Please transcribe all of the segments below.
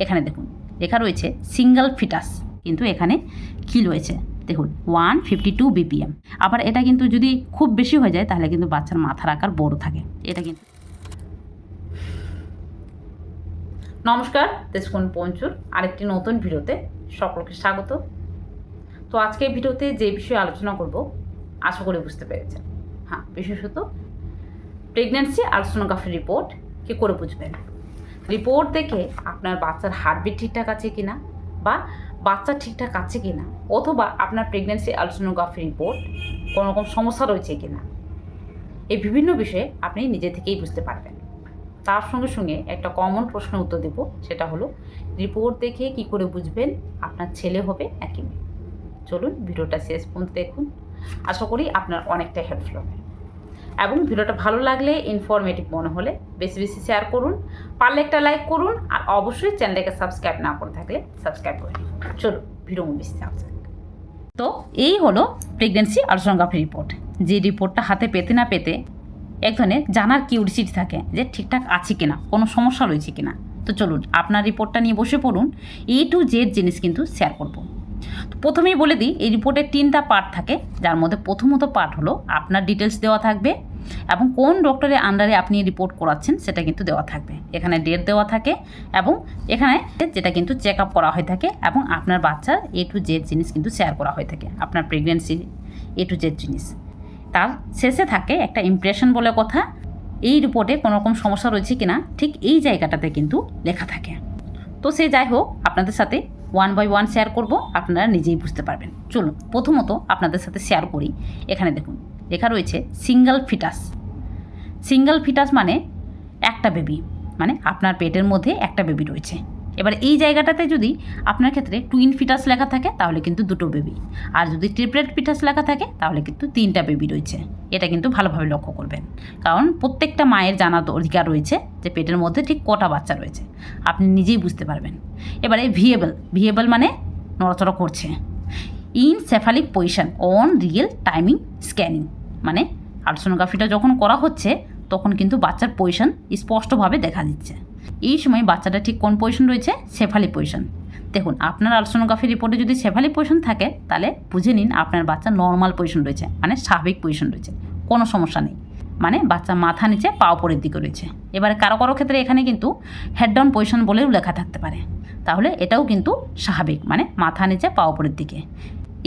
এখানে দেখুন লেখা রয়েছে সিঙ্গেল ফিটাস, কিন্তু এখানে কি রয়েছে দেখুন 152 BPM। আবার এটা কিন্তু যদি খুব বেশি হয়ে যায় তাহলে কিন্তু বাচ্চার মাথার আকার বড় থাকে। এটা কিন্তু নমস্কার, দেশকুন পঞ্চুর আরেকটি নতুন ভিডিওতে সকলকে স্বাগত। তো আজকে ভিডিওতে যে বিষয়ে আলোচনা করব আশা করি বুঝতে পেরেছেন। হ্যাঁ, বিশেষত প্রেগন্যান্সি আলট্রাসোনোগ্রাফি রিপোর্ট কী করে বুঝবেন। রিপোর্ট দেখে আপনার বাচ্চার হার্টবিট ঠিকঠাক আছে কিনা বা বাচ্চা ঠিকঠাক আছে কিনা, অথবা আপনার প্রেগন্যান্সি আলট্রাসোনোগ্রাফি রিপোর্ট কোনো রকম সমস্যা রয়েছে কিনা, এই বিভিন্ন বিষয়ে আপনি নিজে থেকেই বুঝতে পারবেন। তার সঙ্গে সঙ্গে একটা কমন প্রশ্নের উত্তর দেব, সেটা হলো রিপোর্ট দেখে কি করে বুঝবেন আপনার ছেলে হবে নাকি মেয়ে। চলুন ভিডিওটা শেষ পর্যন্ত দেখুন, আশা করি আপনার অনেকটা হেল্পফুল হবে। এবং ভিডিওটা ভালো লাগলে, ইনফরমেটিভ মনে হলে বেশি বেশি শেয়ার করুন, পারলে একটা লাইক করুন, আর অবশ্যই চ্যানেলটাকে সাবস্ক্রাইব না করে থাকলে সাবস্ক্রাইব করে নিন। চলুন ভিডিও বেশি সাবস্ক্রাইব। তো এই হলো প্রেগন্যান্সি আলট্রাসোনোগ্রাফি রিপোর্ট। যে রিপোর্টটা হাতে পেতে না পেতে এক ধরনের জানার কিউরিসিটি থাকে যে ঠিকঠাক আছে কিনা, কোনো সমস্যা রয়েছে কিনা। তো চলুন আপনার রিপোর্টটা নিয়ে বসে পড়ুন। A to Z জিনিস কিন্তু শেয়ার করব। তো প্রথমেই বলে দিই, এই রিপোর্টের 3টা পার্ট থাকে, যার মধ্যে প্রথমত পার্ট হলো আপনার ডিটেলস দেওয়া থাকবে এবং কোন ডক্টরের আন্ডারে আপনি রিপোর্ট করাচ্ছেন সেটা কিন্তু দেওয়া থাকবে। এখানে ডেট দেওয়া থাকে এবং এখানে যেটা কিন্তু চেক আপ করা হয়ে থাকে, এবং আপনার বাচ্চার A to Z জিনিস কিন্তু শেয়ার করা হয়ে থাকে, আপনার প্রেগনেন্সির A to Z জিনিস। তার শেষে থাকে একটা ইমপ্রেশন বলে কথা, এই রিপোর্টে কোনো রকম সমস্যা রয়েছে কিনা ঠিক এই জায়গাটাতে কিন্তু লেখা থাকে। তো সে যাই হোক, আপনাদের সাথে 1 by 1 শেয়ার করব, আপনারা নিজেই বুঝতে পারবেন। চলুন প্রথমত আপনাদের সাথে শেয়ার করি। এখানে দেখুন লেখা রয়েছে সিঙ্গেল ফিটাস। সিঙ্গেল ফিটাস মানে একটা বেবি, মানে আপনার পেটের মধ্যে একটা বেবি রয়েছে। এবার এই জায়গাটাতে যদি আপনার ক্ষেত্রে টুইন ফিটাস লেখা থাকে তাহলে কিন্তু দুটো বেবি, আর যদি ট্রিপলেট ফিটাস লেখা থাকে তাহলে কিন্তু 3টা বেবি রয়েছে। এটা কিন্তু ভালোভাবে লক্ষ্য করবেন, কারণ প্রত্যেকটা মায়ের জানার অধিকার রয়েছে যে পেটের মধ্যে ঠিক কটা বাচ্চা রয়েছে, আপনি নিজেই বুঝতে পারবেন। এবারে ভিএবল মানে নড়াচড়া করছে। Encephalic position on real timing scanning, মানে আলট্রাসোনোগ্রাফিটা যখন করা হচ্ছে তখন কিন্তু বাচ্চার পজিশন স্পষ্টভাবে দেখা দিচ্ছে। এই সময় বাচ্চাটা ঠিক কোন পজিশন রয়েছে, সেফালিক পজিশন। দেখুন আপনার আলট্রাসোনোগ্রাফি রিপোর্টে যদি সেফালিক পজিশন থাকে তাহলে বুঝে নিন আপনার বাচ্চা নর্মাল পজিশন রয়েছে, মানে স্বাভাবিক পজিশন রয়েছে, কোনো সমস্যা নেই, মানে বাচ্চা মাথা নিচে পা উপরের দিকে রয়েছে। এবারে কারো কারো ক্ষেত্রে এখানে কিন্তু হেড ডাউন পজিশন বলেও লেখা থাকতে পারে, তাহলে এটাও কিন্তু স্বাভাবিক, মানে মাথা নিচে পা উপরের দিকে।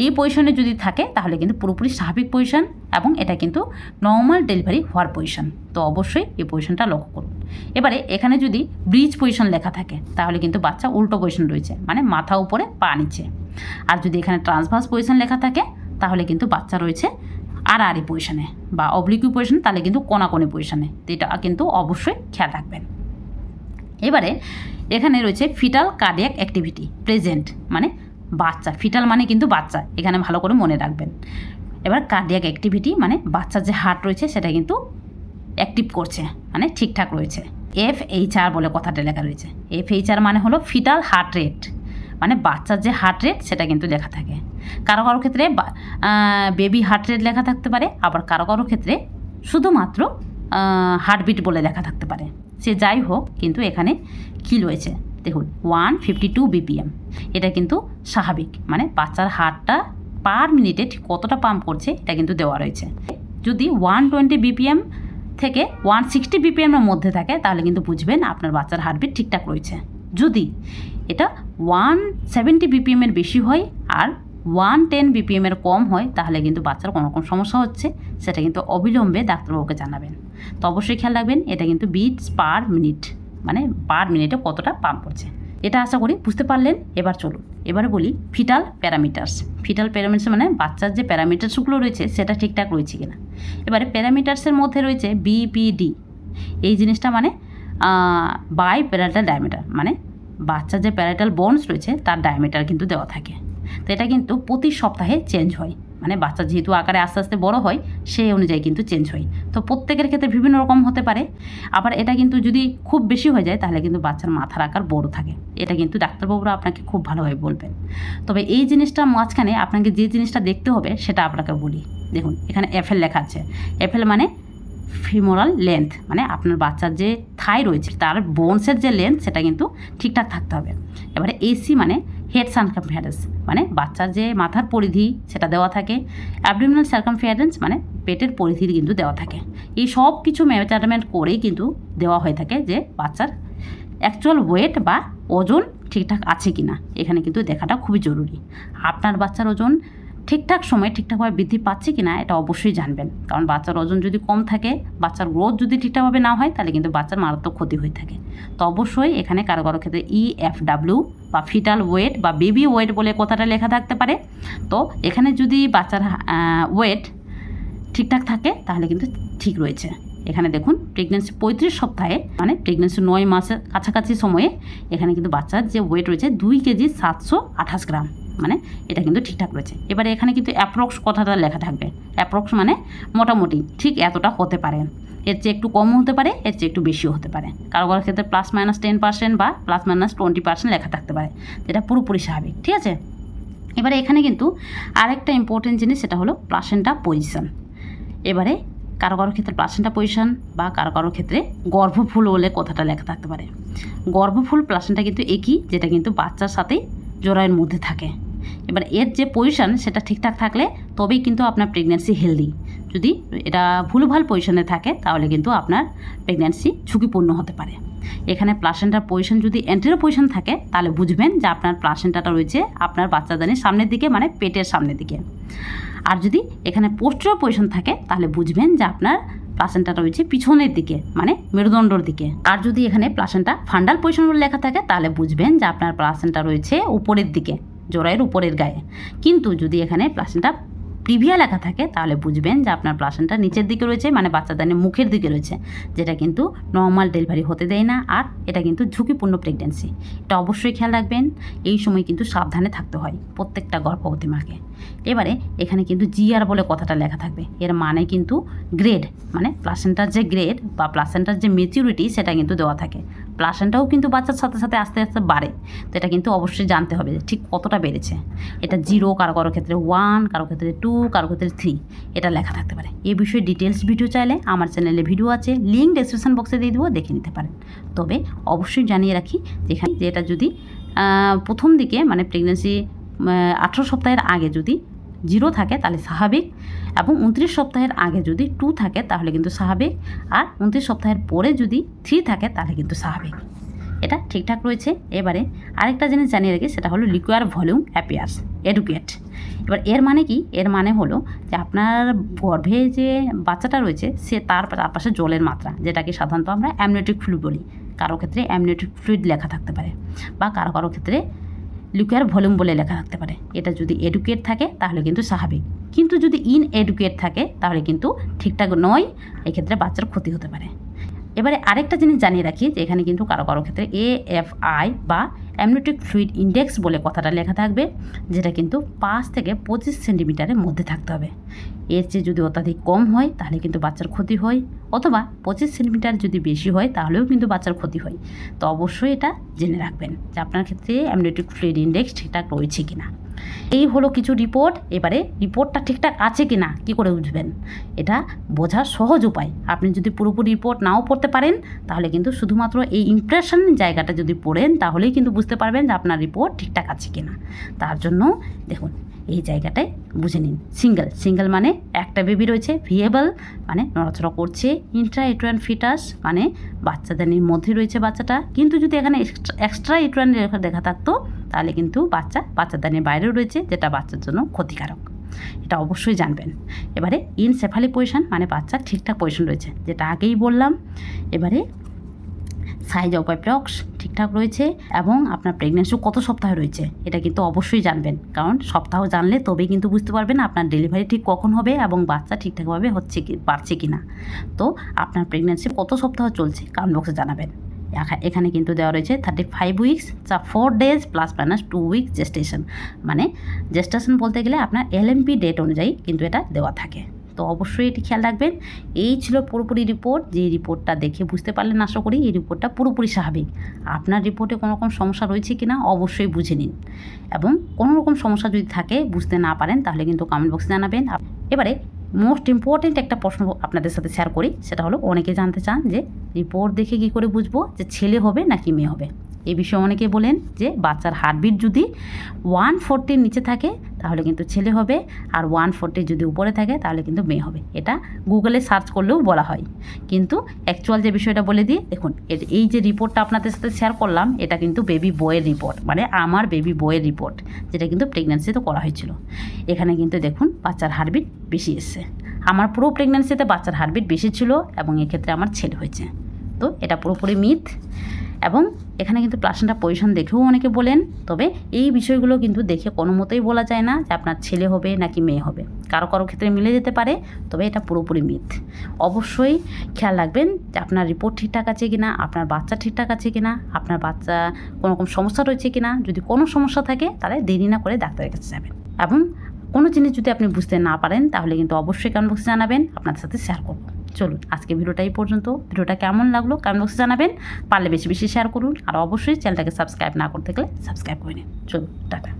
এই পজিশনে যদি থাকে তাহলে কিন্তু পুরোপুরি স্বাভাবিক পজিশন, এবং এটা কিন্তু নর্মাল ডেলিভারি হওয়ার পজিশন। তো অবশ্যই এই পজিশনটা লক্ষ্য করুন। এবারে এখানে যদি ব্রিজ পজিশন লেখা থাকে তাহলে কিন্তু বাচ্চা উল্টো পজিশন রয়েছে, মানে মাথা উপরে পা নিচে। আর যদি এখানে ট্রান্সভার্স পজিশন লেখা থাকে তাহলে কিন্তু বাচ্চা রয়েছে আড়াআড়ি পজিশনে বা অবলিকুই পজিশন, তাহলে কিন্তু কোনাকোনি পজিশনে। তো এটা কিন্তু অবশ্যই খেয়াল রাখবেন। এবারে এখানে রয়েছে ফিটাল কার্ডিয়াক অ্যাক্টিভিটি প্রেজেন্ট, মানে বাচ্চা, ফিটাল মানে কিন্তু বাচ্চা, এখানে ভালো করে মনে রাখবেন। এবার কার্ডিয়াক অ্যাক্টিভিটি মানে বাচ্চার যে হার্ট রয়েছে সেটা কিন্তু অ্যাক্টিভ করছে, মানে ঠিকঠাক রয়েছে। FHR বলে কথাটা লেখা রয়েছে। FHR মানে হলো ফিটাল হার্ট রেট, মানে বাচ্চার যে হার্ট রেট সেটা কিন্তু লেখা থাকে। কারো কারো ক্ষেত্রে বেবি হার্ট রেট লেখা থাকতে পারে, আবার কারো কারো ক্ষেত্রে শুধুমাত্র হার্টবিট বলে লেখা থাকতে পারে। সে যাই হোক, কিন্তু এখানে কি রয়েছে দেখুন 152 BPM। এটা কিন্তু স্বাভাবিক, মানে বাচ্চার হার্টটা পার মিনিটে ঠিক কতটা পাম্প করছে এটা কিন্তু দেওয়া রয়েছে। যদি 120 BPM থেকে 160 BPM এর মধ্যে থাকে তাহলে কিন্তু বুঝবেন আপনার বাচ্চার হার্টবিট ঠিকঠাক রয়েছে। যদি এটা 170 BPM এর বেশি হয় আর 110 BPM এর কম হয় তাহলে কিন্তু বাচ্চার কোনো রকম সমস্যা হচ্ছে, সেটা কিন্তু অবিলম্বে ডাক্তারবাবুকে জানাবেন। তো অবশ্যই খেয়াল রাখবেন এটা কিন্তু বিটস পার মিনিট, মানে পার মিনিটে কতটা পাম্প করছে। এটা আশা করি বুঝতে পারলেন। এবার চলুন এবারে বলি ফিটাল প্যারামিটার্স। ফিটাল প্যারামিটার্স মানে বাচ্চার যে প্যারামিটার্সগুলো রয়েছে সেটা ঠিকঠাক রয়েছে কিনা। এবারে প্যারামিটার্সের মধ্যে রয়েছে BPD, এই জিনিসটা মানে বাই প্যারাটাল ডায়ামিটার, মানে বাচ্চার যে প্যারাটাল বোনস রয়েছে তার ডায়ামিটার কিন্তু দেওয়া থাকে। তো এটা কিন্তু প্রতি সপ্তাহে চেঞ্জ হয়, মানে বাচ্চা যেহেতু আকারে আস্তে আস্তে বড় হয় সেই অনুযায়ী কিন্তু চেঞ্জ হয়। তো প্রত্যেকের ক্ষেত্রে বিভিন্ন রকম হতে পারে। আবার এটা কিন্তু যদি খুব বেশি হয়ে যায় তাহলে কিন্তু বাচ্চার মাথার আকার বড় থাকে, এটা কিন্তু ডাক্তারবাবুরা আপনাকে খুব ভালোভাবে বলবেন। তবে এই জিনিসটা মাঝখানে আপনাকে যে জিনিসটা দেখতে হবে সেটা আপনাকে বলি। দেখুন এখানে FL লেখা আছে। FL মানে ফিমোরাল লেন্থ, মানে আপনার বাচ্চার যে থাই রয়েছে তার বোনসের যে লেন্থ সেটা কিন্তু ঠিকঠাক থাকতে হবে। এবারে এসি মানে হেড সার্কামফারেন্স, মানে বাচ্চার যে মাথার পরিধি সেটা দেওয়া থাকে। অ্যাবডোমিনাল সার্কামফারেন্স মানে পেটের পরিধি কিন্তু দেওয়া থাকে। এই সব কিছু মেজারমেন্ট করেই কিন্তু দেওয়া হয়ে থাকে যে বাচ্চার অ্যাকচুয়াল ওয়েট বা ওজন ঠিকঠাক আছে কি না, এখানে কিন্তু দেখাটা খুবই জরুরি। আপনার বাচ্চার ওজন ঠিকঠাক সময়ে ঠিকঠাকভাবে বৃদ্ধি পাচ্ছে কি না এটা অবশ্যই জানবেন, কারণ বাচ্চার ওজন যদি কম থাকে, বাচ্চার গ্রোথ যদি ঠিকঠাকভাবে না হয়, তাহলে কিন্তু বাচ্চার মারাত্মক ক্ষতি হয়ে থাকে। তো অবশ্যই এখানে কারো কারো ক্ষেত্রে EFW বা ফিটাল ওয়েট বা বেবি ওয়েট বলে কথাটা লেখা থাকতে পারে। তো এখানে যদি বাচ্চার ওয়েট ঠিকঠাক থাকে তাহলে কিন্তু ঠিক রয়েছে। এখানে দেখুন প্রেগনেন্সি 35 সপ্তাহে, মানে প্রেগনেন্সি 9 মাসের কাছাকাছি সময়ে এখানে কিন্তু বাচ্চার যে ওয়েট রয়েছে 2 কেজি 728 গ্রাম, মানে এটা কিন্তু ঠিকঠাক রয়েছে। এবারে এখানে কিন্তু অ্যাপ্রক্স কথাটা লেখা থাকবে। অ্যাপ্রক্স মানে মোটামুটি ঠিক এতটা হতে পারে, এর চেয়ে একটু কমও হতে পারে, এর চেয়ে একটু বেশিও হতে পারে। কারো কারোর ক্ষেত্রে +-10% বা +-20% লেখা থাকতে পারে, যেটা পুরোপুরি স্বাভাবিক। ঠিক আছে, এবারে এখানে কিন্তু আরেকটা ইম্পর্টেন্ট জিনিস, সেটা হলো প্লাসেন্টা পজিশন। এবারে কারো কারোর ক্ষেত্রে প্লাসেন্টা পজিশন বা কারো কারোর ক্ষেত্রে গর্ভফুল বলে কথাটা লেখা থাকতে পারে। গর্ভফুল প্লাসেন্টা কিন্তু একই, যেটা কিন্তু বাচ্চার সাথেই জরায়ুর মধ্যে থাকে। এবার এর যে পজিশন সেটা ঠিকঠাক থাকলে তবেই কিন্তু আপনার প্রেগন্যান্সি হেলদি। যদি এটা ভুলভাল পজিশনে থাকে তাহলে কিন্তু আপনার প্রেগন্যান্সি ঝুঁকিপূর্ণ হতে পারে। এখানে প্লাসেন্টার পজিশন যদি অ্যান্টেরিয়র পজিশন থাকে তাহলে বুঝবেন যে আপনার প্লাসেন্টাটা রয়েছে আপনার বাচ্চাদানির সামনের দিকে, মানে পেটের সামনের দিকে। আর যদি এখানে পোস্টেরিয়র পজিশন থাকে তাহলে বুঝবেন যে আপনার প্লাসেন্টাটা রয়েছে পিছনের দিকে, মানে মেরুদণ্ডর দিকে। আর যদি এখানে প্লাসেন্টা ফান্ডাল পজিশন বলে লেখা থাকে তাহলে বুঝবেন যে আপনার প্লাসেন্টা রয়েছে উপরের দিকে, জরায়ুর উপরের গায়ে। কিন্তু যদি এখানে প্লাসেন্টা প্রিভিয়া লেখা থাকে তাহলে বুঝবেন যে আপনার প্লাসেন্টা নিচের দিকে রয়েছে, মানে বাচ্চাদানির মুখের দিকে রয়েছে, যেটা কিন্তু নর্মাল ডেলিভারি হতে দেয় না। আর এটা কিন্তু ঝুঁকিপূর্ণ প্রেগন্যান্সি, এটা অবশ্যই খেয়াল রাখবেন। এই সময় কিন্তু সাবধানে থাকতে হয় প্রত্যেকটা গর্ভবতী মাকে। এবারে এখানে কিন্তু GR বলে কথাটা লেখা থাকবে, এর মানে কিন্তু গ্রেড, মানে প্লাসেন্টার যে গ্রেড বা প্লাসেন্টার যে ম্যাচিউরিটি সেটা কিন্তু দেওয়া থাকে। প্লাসেন্টাও কিন্তু বাচ্চার সাথে সাথে আস্তে আস্তে বাড়ে, তো এটা কিন্তু অবশ্যই জানতে হবে যে ঠিক কতটা বেড়েছে। এটা 0, কারো কারো ক্ষেত্রে 1, কারো ক্ষেত্রে 2, কারো ক্ষেত্রে 3, এটা লেখা থাকতে পারে। এই বিষয়ে ডিটেলস ভিডিও চাইলে আমার চ্যানেলে ভিডিও আছে, লিঙ্ক ডেসক্রিপশন বক্সে দিয়ে দেবো, দেখে নিতে পারেন। তবে অবশ্যই জানিয়ে রাখি যেখানে যে এটা যদি প্রথম দিকে, মানে প্রেগনেন্সি 18 সপ্তাহের আগে যদি 0 থাকে তাহলে স্বাভাবিক, এবং 29 সপ্তাহের আগে যদি 2 থাকে তাহলে কিন্তু স্বাভাবিক, আর 29 সপ্তাহের পরে যদি 3 থাকে তাহলে কিন্তু স্বাভাবিক। এটা ঠিকঠাক রয়েছে। এবারে আরেকটা জিনিস জানিয়ে রাখি, সেটা হলো লিকুয়ার ভলিউম অ্যাপিয়ার্স এডুকেট। এবার এর মানে কি? এর মানে হলো যে আপনার গর্ভে যে বাচ্চাটা রয়েছে সে তার চারপাশে জলের মাত্রা, যেটাকে সাধারণত আমরা অ্যামনিওটিক ফ্লুইড বলি। কারো ক্ষেত্রে অ্যামনিওটিক ফ্লুইড লেখা থাকতে পারে, বা কারো কারো ক্ষেত্রে লিকুয়ার ভলিউম বলে লেখা থাকতে পারে। এটা যদি এডুকেট থাকে তাহলে কিন্তু স্বাভাবিক, কিন্তু যদি ইনএডুকেট থাকে তাহলে কিন্তু ঠিকঠাক নয়, এক্ষেত্রে বাচ্চার ক্ষতি হতে পারে। এবারে আরেকটা জিনিস জানিয়ে রাখি যে এখানে কিন্তু কারো কারো ক্ষেত্রে AFI বা অ্যামনিওটিক ফ্লুইড ইন্ডেক্স বলে কথাটা লেখা থাকবে, যেটা কিন্তু 5 থেকে 25 সেন্টিমিটারের মধ্যে থাকতে হবে। এর চেয়ে যদি অত্যাধিক কম হয় তাহলে কিন্তু বাচ্চার ক্ষতি হয়, অথবা 25 সেন্টিমিটার যদি বেশি হয় তাহলেও কিন্তু বাচ্চার ক্ষতি হয়। তো অবশ্যই এটা জেনে রাখবেন যে আপনার ক্ষেত্রে অ্যামনিওটিক ফ্লুইড ইন্ডেক্স ঠিকঠাক রয়েছে কিনা। এই হলো কিছু রিপোর্ট। এবারে রিপোর্টটা ঠিকঠাক আছে কি না কী করে বুঝবেন, এটা বোঝার সহজ উপায়। আপনি যদি পুরোপুরি রিপোর্ট নাও পড়তে পারেন তাহলে কিন্তু শুধুমাত্র এই ইমপ্রেশন জায়গাটা যদি পড়েন তাহলেই কিন্তু বুঝতে পারবেন যে আপনার রিপোর্ট ঠিকঠাক আছে কি না। তার জন্য দেখুন এই জায়গাটায় বুঝে নিন। সিঙ্গেল মানে একটা বেবি রয়েছে, ভিয়েবল মানে নড়াচড়া করছে, ইন্ট্রাইউটেরাইন ফিটাস মানে বাচ্চাদানির মধ্যে রয়েছে বাচ্চাটা, কিন্তু যদি এখানে এক্সট্রা ইউটেরাইন দেখা থাকতো তাহলে কিন্তু বাচ্চাদানির বাইরেও রয়েছে, যেটা বাচ্চার জন্য ক্ষতিকারক। এটা অবশ্যই জানবেন। এবারে ইনসেফালি পজিশন মানে বাচ্চার ঠিকঠাক পজিশন রয়েছে, যেটা আগেই বললাম। এবারে সাইজ অফ অ্যাপ্রক্স ঠিকঠাক রয়েছে, এবং আপনার প্রেগনেন্সি কত সপ্তাহে রয়েছে এটা কিন্তু অবশ্যই জানবেন, কারণ সপ্তাহ জানলে তবেই কিন্তু বুঝতে পারবেন আপনার ডেলিভারি ঠিক কখন হবে এবং বাচ্চা ঠিকঠাকভাবে হচ্ছে কি বাড়ছে কি না। তো আপনার প্রেগনেন্সি কত সপ্তাহ চলছে কমেন্ট বক্সে জানাবেন। এখানে কিন্তু দেওয়া রয়েছে 35 উইকস, 4 ডেজ +-2 উইক জেস্টেশন, মানে জেস্টেশন বলতে গেলে আপনার LMP ডেট অনুযায়ী কিন্তু এটা দেওয়া থাকে। তো অবশ্যই এটি খেয়াল রাখবেন। এই ছিল পুরোপুরি রিপোর্ট। যে রিপোর্টটা দেখে বুঝতে পারলেন আশা করি এই রিপোর্টটা পুরোপুরি স্বাভাবিক। আপনার রিপোর্টে কোনো রকম সমস্যা রয়েছে কি না অবশ্যই বুঝে নিন, এবং কোনো রকম সমস্যা যদি থাকে বুঝতে না পারেন তাহলে কিন্তু কমেন্ট বক্সে জানাবেন। এবারে মোস্ট ইম্পর্টেন্ট একটা প্রশ্ন আপনাদের সাথে শেয়ার করি, সেটা হলো অনেকে জানতে চান যে রিপোর্ট দেখে কী করে বুঝবো যে ছেলে হবে নাকি মেয়ে হবে। এই বিষয়ে অনেকে বলেন যে বাচ্চার হার্টবিট যদি 140 নিচে থাকে তাহলে কিন্তু ছেলে হবে, আর 140 যদি উপরে থাকে তাহলে কিন্তু মেয়ে হবে। এটা গুগলে সার্চ করলেও বলা হয়, কিন্তু অ্যাকচুয়াল যে বিষয়টা বলে দিই। দেখুন, এই যে রিপোর্টটা আপনাদের সাথে শেয়ার করলাম, এটা কিন্তু বেবি বয়ের রিপোর্ট, মানে আমার বেবি বয়ের রিপোর্ট, যেটা কিন্তু প্রেগন্যান্সিতে করা হয়েছিল। এখানে কিন্তু দেখুন বাচ্চার হার্টবিট বেশি এসছে। আমার পুরো প্রেগন্যান্সিতে বাচ্চার হার্টবিট বেশি ছিল এবং এক্ষেত্রে আমার ছেলে হয়েছে। তো এটা পুরোপুরি মিথ। এবং এখানে কিন্তু প্লাসেন্টা পজিশন দেখেও অনেকে বলেন, তবে এই বিষয়গুলো কিন্তু দেখে কোনো মতেই বলা যায় না যে আপনার ছেলে হবে নাকি মেয়ে হবে। কারো কারো ক্ষেত্রে মিলে যেতে পারে, তবে এটা পুরোপুরি মিথ। অবশ্যই খেয়াল রাখবেন যে আপনার রিপোর্ট ঠিকঠাক আছে কিনা, আপনার বাচ্চা ঠিকঠাক আছে কিনা, আপনার বাচ্চা কোনো রকম সমস্যা রয়েছে কিনা। যদি কোনো সমস্যা থাকে তাহলে দেরি না করে ডাক্তারের কাছে যাবেন। এবং কোনো জিনিস যদি আপনি বুঝতে না পারেন তাহলে কিন্তু অবশ্যই কমেন্ট বক্সে জানাবেন, আপনাদের সাথে শেয়ার করব। চলুন আজকে ভিডিওটা এই পর্যন্ত। ভিডিওটা কেমন লাগলো কমেন্ট বক্সে জানাবেন, পারলে বেশি বেশি শেয়ার করুন, আর অবশ্যই চ্যানেলটাকে সাবস্ক্রাইব না করতে গেলে সাবস্ক্রাইব করে নিন। চলুন টাটা।